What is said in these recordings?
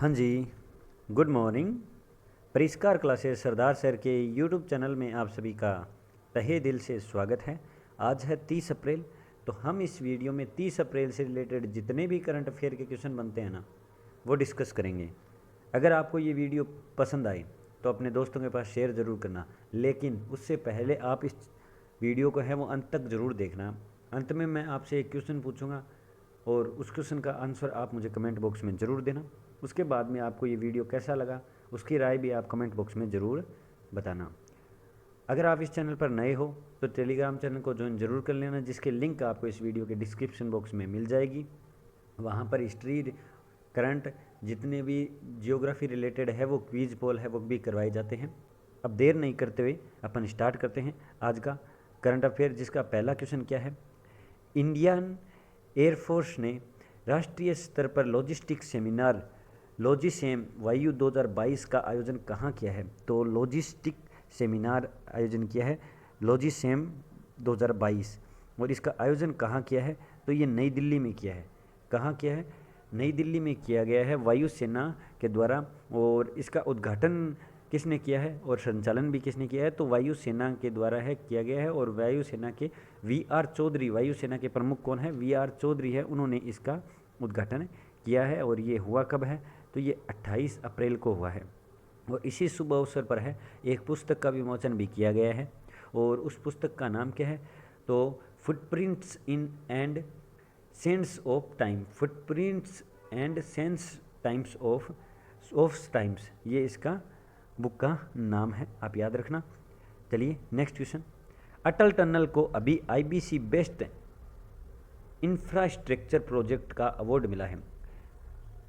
हाँ जी, good morning. परिष्कार classes सरदार sir के यूट्यूब चैनल में आप सभी का तहे दिल से स्वागत है। आज है 30 अप्रैल। तो हम इस वीडियो में 30 अप्रैल से रिलेटेड जितने भी करंट अफेयर के क्वेश्चन बनते हैं ना, वो डिस्कस करेंगे। अगर आपको ये वीडियो पसंद आए तो अपने दोस्तों के पास शेयर ज़रूर करना, लेकिन उससे पहले आप इस वीडियो को है वो अंत तक ज़रूर देखना। अंत में मैं आपसे एक क्वेश्चन पूछूंगा और उस क्वेश्चन का आंसर आप मुझे कमेंट बॉक्स में ज़रूर देना। उसके बाद में आपको ये वीडियो कैसा लगा उसकी राय भी आप कमेंट बॉक्स में ज़रूर बताना। अगर आप इस चैनल पर नए हो तो टेलीग्राम चैनल को ज्वाइन ज़रूर कर लेना, जिसके लिंक आपको इस वीडियो के डिस्क्रिप्शन बॉक्स में मिल जाएगी। वहाँ पर हिस्ट्री, करंट, जितने भी जियोग्राफी रिलेटेड है वो क्विज पोल है वो भी करवाए जाते हैं। अब देर नहीं करते हुए अपन स्टार्ट करते हैं आज का करंट अफेयर, जिसका पहला क्वेश्चन क्या है। इंडियन एयरफोर्स ने राष्ट्रीय स्तर पर लॉजिस्टिक सेमिनार लॉजिसेम वायु 2022 का आयोजन कहाँ किया है। तो लॉजिस्टिक सेमिनार आयोजन किया है लॉजिसेम 2022, और इसका आयोजन कहाँ किया है तो ये नई दिल्ली में किया है। कहाँ किया है? नई दिल्ली में किया गया है वायुसेना के द्वारा। और इसका उद्घाटन किसने किया है और संचालन भी किसने किया है? तो वायुसेना के द्वारा है किया गया है। और वायुसेना के वी.आर. चौधरी, वायुसेना के प्रमुख कौन है? वी.आर. चौधरी है, उन्होंने इसका उद्घाटन किया है। और ये हुआ कब है? तो ये 28 अप्रैल को हुआ है। और इसी शुभ अवसर पर है एक पुस्तक का विमोचन भी किया गया है। और उस पुस्तक का नाम क्या है? तो footprints in and sense of time, footprints and sense times of times, ये इसका बुक का नाम है, आप याद रखना। चलिए नेक्स्ट क्वेश्चन। अटल टनल को अभी आईबीसी बेस्ट इंफ्रास्ट्रक्चर प्रोजेक्ट का अवार्ड मिला है।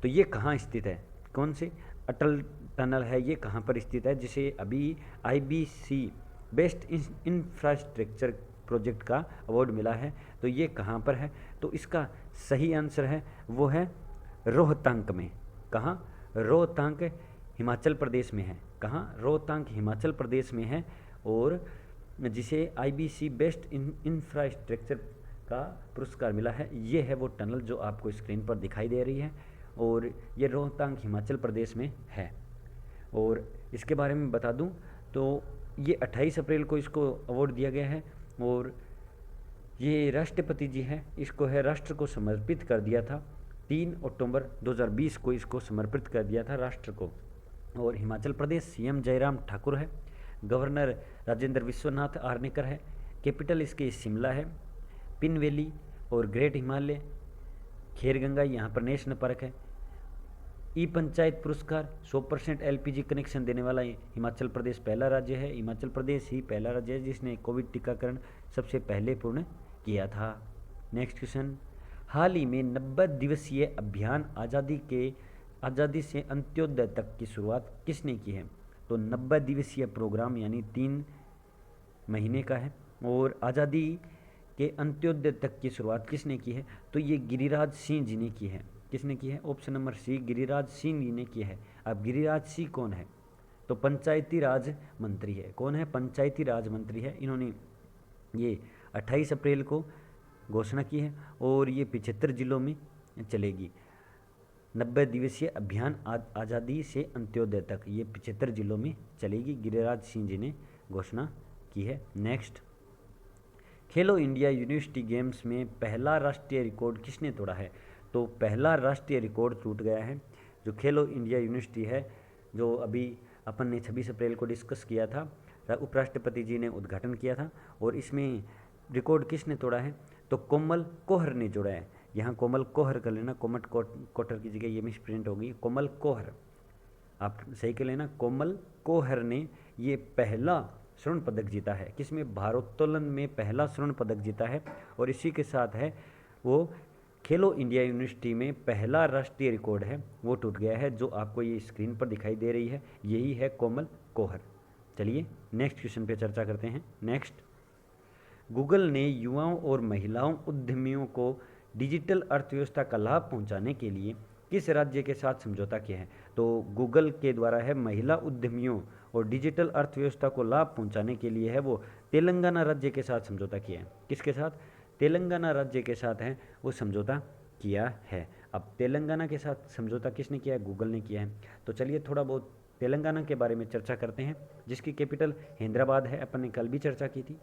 तो ये कहाँ स्थित है? कौन से अटल टनल है, ये कहाँ पर स्थित है जिसे अभी आईबीसी बेस्ट इंफ्रास्ट्रक्चर प्रोजेक्ट का अवार्ड मिला है? तो ये कहाँ पर है? तो इसका सही आंसर है वो है रोहतांग में। कहाँ? रोहतांग हिमाचल प्रदेश में है। कहाँ? रोहतांग हिमाचल प्रदेश में है। और जिसे आईबीसी बेस्ट इंफ्रास्ट्रक्चर का पुरस्कार मिला है, ये है वो टनल जो आपको स्क्रीन पर दिखाई दे रही है। और ये रोहतांग हिमाचल प्रदेश में है। और इसके बारे में बता दूं तो ये 28 अप्रैल को इसको अवार्ड दिया गया है। और ये राष्ट्रपति जी हैं, इसको है राष्ट्र को समर्पित कर दिया था। 3 अक्टूबर 2020 को इसको समर्पित कर दिया था राष्ट्र को। और हिमाचल प्रदेश सीएम जयराम ठाकुर है, गवर्नर राजेंद्र विश्वनाथ आर्नेकर है, कैपिटल इसके शिमला है, पिन वैली और ग्रेट हिमालय, खैरगंगा यहाँ पर नेशनल पार्क है। ई पंचायत पुरस्कार 100% एलपीजी कनेक्शन देने वाला हिमाचल प्रदेश पहला राज्य है। हिमाचल प्रदेश ही पहला राज्य है जिसने कोविड टीकाकरण सबसे पहले पूर्ण किया था। Next question. हाल ही में 90 दिवसीय अभियान आज़ादी से अंत्योदय तक की शुरुआत किसने की है? तो 90 दिवसीय प्रोग्राम यानी 3 महीने का है। और आज़ादी के अंत्योदय तक की शुरुआत किसने की है? तो ये गिरिराज सिंह जी ने की है। किसने की है? Option number C, Giriraj Singh ji ने की है। अब गिरिराज सिंह कौन है? तो पंचायती राज मंत्री है। कौन है? पंचायती राज मंत्री है। इन्होंने ये 28 अप्रैल को घोषणा की है और ये 75 जिलों में चलेगी। 90 दिवसीय अभियान आज़ादी से अंत्योदय तक, ये 75 जिलों में चलेगी। गिरिराज सिंह जी ने घोषणा की है। नेक्स्ट। खेलो इंडिया यूनिवर्सिटी गेम्स में पहला राष्ट्रीय रिकॉर्ड किसने तोड़ा है? तो पहला राष्ट्रीय रिकॉर्ड टूट गया है। जो खेलो इंडिया यूनिवर्सिटी है, जो अभी अपन ने 26 अप्रैल को डिस्कस किया था, उपराष्ट्रपति जी ने उद्घाटन किया था। और इसमें रिकॉर्ड किसने तोड़ा है? तो कोमल कोहर ने जोड़ा है। यहाँ कोमल कोहर कर लेना, कोमट कोटर की जगह ये मिस प्रिंट होगी, कोमल कोहर, आप सही कर लेना। कोमल कोहर ने ये पहला स्वर्ण पदक जीता है। किसमें? भारोत्तोलन में पहला स्वर्ण पदक जीता है। और इसी के साथ है वो खेलो इंडिया यूनिवर्सिटी में पहला राष्ट्रीय रिकॉर्ड है वो टूट गया है, जो आपको ये स्क्रीन पर दिखाई दे रही है, यही है कोमल कोहर। चलिए नेक्स्ट क्वेश्चन पे चर्चा करते हैं। नेक्स्ट। गूगल ने युवाओं और महिलाओं उद्यमियों को डिजिटल अर्थव्यवस्था का लाभ पहुंचाने के लिए किस राज्य के साथ समझौता किया है? तो गूगल के द्वारा है महिला उद्यमियों और डिजिटल अर्थव्यवस्था को लाभ पहुंचाने के लिए है वो तेलंगाना राज्य के साथ समझौता किया है। किसके साथ? तेलंगाना राज्य के साथ है वो समझौता किया है। अब तेलंगाना के साथ समझौता किसने किया है? गूगल ने किया है। तो चलिए थोड़ा बहुत तेलंगाना के बारे में चर्चा करते हैं, जिसकी कैपिटल हैदराबाद है। अपन ने कल भी चर्चा की थी।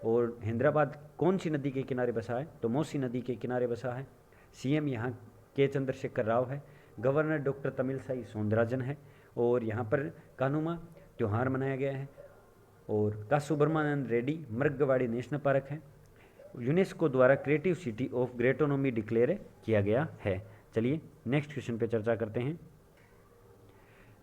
और हैदराबाद कौन सी नदी के किनारे बसा है? तो मौसी नदी के किनारे बसा है। सीएम यहाँ के चंद्रशेखर राव है। गवर्नर डॉक्टर तमिलसाई सौंदरराजन है। और यहाँ पर कानुमा त्यौहार मनाया गया है। और का सुब्रमण्यन रेड्डी मृगवाड़ी नेशनल पार्क है। यूनेस्को द्वारा क्रिएटिव सिटी ऑफ ग्रेटोनोमी डिक्लेयर किया गया है। चलिए नेक्स्ट क्वेश्चन पे चर्चा करते हैं।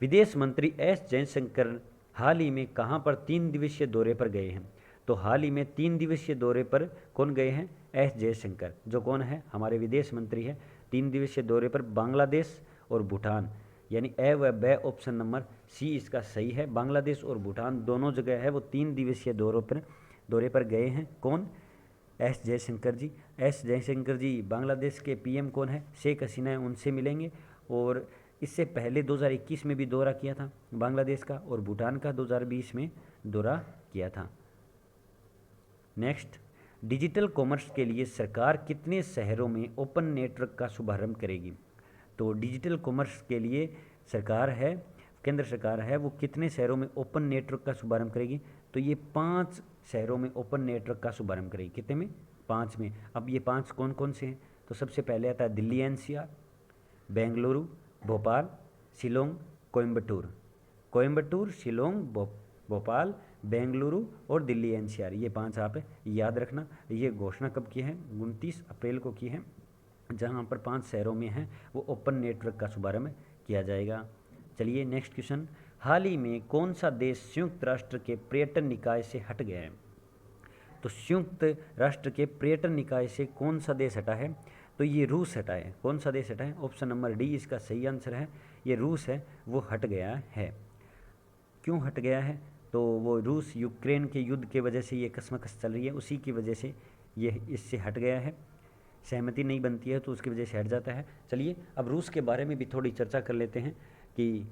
विदेश मंत्री एस जयशंकर हाल ही में कहाँ पर 3 दिवसीय दौरे पर गए हैं? तो हाल ही में 3 दिवसीय दौरे पर कौन गए हैं? एस जयशंकर, जो कौन है? हमारे विदेश मंत्री है। 3 दिवसीय दौरे पर बांग्लादेश और भूटान, यानी ए व ब ऑप्शन नंबर सी इसका सही है। बांग्लादेश और भूटान दोनों जगह है वो 3 दिवसीय दौरे पर गए हैं। कौन? एस जयशंकर जी। एस जयशंकर जी बांग्लादेश के पीएम कौन है? शेख हसीना है, उनसे मिलेंगे। और इससे पहले 2021 में भी दौरा किया था बांग्लादेश का, और भूटान का 2020 में दौरा किया था। नेक्स्ट, डिजिटल कॉमर्स के लिए सरकार कितने शहरों में ओपन नेटवर्क का शुभारंभ करेगी? तो डिजिटल कॉमर्स के लिए सरकार है, केंद्र सरकार है, वो कितने शहरों में ओपन नेटवर्क का शुभारंभ करेगी? तो ये 5 शहरों में ओपन नेटवर्क का शुभारंभ करेगी। कितने में? 5 में। अब ये 5 कौन कौन से हैं? तो सबसे पहले आता है दिल्ली एनसीआर, बेंगलुरु, भोपाल, शिलोंग, कोयम्बटूर, शिलोंग, भोपाल, बेंगलुरु और दिल्ली एनसीआर। ये 5 आप याद रखना। ये घोषणा कब की है? 29 अप्रैल को की है, जहाँ पर 5 शहरों में है वो ओपन नेटवर्क का शुभारंभ किया जाएगा। चलिए नेक्स्ट क्वेश्चन। हाल ही में कौन सा देश संयुक्त राष्ट्र के पर्यटन निकाय से हट गया है? तो संयुक्त राष्ट्र के पर्यटन निकाय से कौन सा देश हटा है? तो ये रूस हटा है। कौन सा देश हटा है? ऑप्शन नंबर डी इसका सही आंसर है। ये रूस है, वो हट गया है। क्यों हट गया है? तो वो रूस यूक्रेन के युद्ध के वजह से ये कशमकश चल रही है, उसी की वजह से ये इससे हट गया है। सहमति नहीं बनती है तो उसकी वजह से हट जाता है। चलिए अब रूस के बारे में भी थोड़ी चर्चा कर लेते हैं कि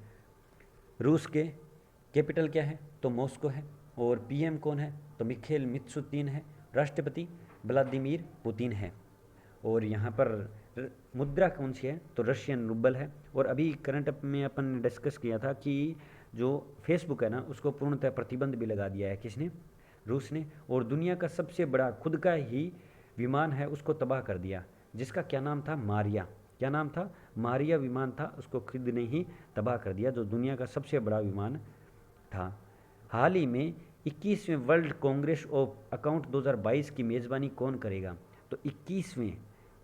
रूस के कैपिटल क्या है? तो मॉस्को है। और पीएम कौन है? तो मिखेल मित्सुतीन है। राष्ट्रपति व्लादिमीर पुतिन है। और यहाँ पर मुद्रा कौन सी है? तो रशियन रूबल है। और अभी करंट अप में अपन ने डिस्कस किया था कि जो फेसबुक है ना, उसको पूर्णतः प्रतिबंध भी लगा दिया है। किसने? रूस ने। और दुनिया का सबसे बड़ा खुद का ही विमान है उसको तबाह कर दिया, जिसका क्या नाम था? मारिया। क्या नाम था? मारिया विमान था, उसको खुद ने ही तबाह कर दिया, जो दुनिया का सबसे बड़ा विमान था। हाल ही में 21वें वर्ल्ड कांग्रेस ऑफ अकाउंट 2022 की मेज़बानी कौन करेगा? तो 21वें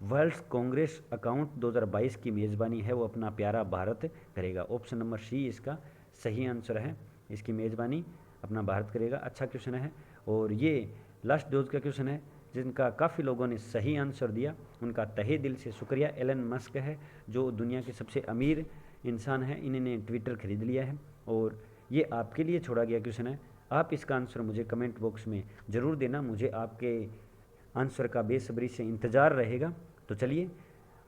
वर्ल्ड कांग्रेस अकाउंट 2022 की मेज़बानी है वो अपना प्यारा भारत करेगा। ऑप्शन नंबर सी इसका सही आंसर है। इसकी मेज़बानी अपना भारत करेगा। अच्छा क्वेश्चन है। और ये लास्ट डोज का क्वेश्चन है, जिनका काफ़ी लोगों ने सही आंसर दिया, उनका तहे दिल से शुक्रिया। एलन मस्क है, जो दुनिया के सबसे अमीर इंसान है, इन्होंने ट्विटर खरीद लिया है। और ये आपके लिए छोड़ा गया क्वेश्चन है। आप इसका आंसर मुझे कमेंट बॉक्स में ज़रूर देना। मुझे आपके आंसर का बेसब्री से इंतज़ार रहेगा। तो चलिए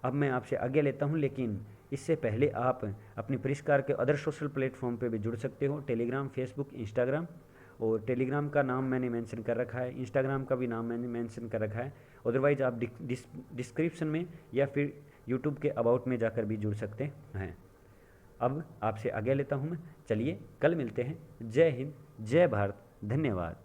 अब मैं आपसे आगे लेता हूं, लेकिन इससे पहले आप अपनी परिष्कार के अदर सोशल प्लेटफॉर्म पे भी जुड़ सकते हो। Telegram, Facebook, Instagram. और टेलीग्राम का नाम मैंने मेंशन कर रखा है, इंस्टाग्राम का भी नाम मैंने मेंशन कर रखा है। अदरवाइज़ आप डिस्क्रिप्शन में या फिर यूट्यूब के अबाउट में जाकर भी जुड़ सकते हैं। अब आपसे आगे लेता हूँ मैं। चलिए कल मिलते हैं। जय हिंद, जय भारत, धन्यवाद।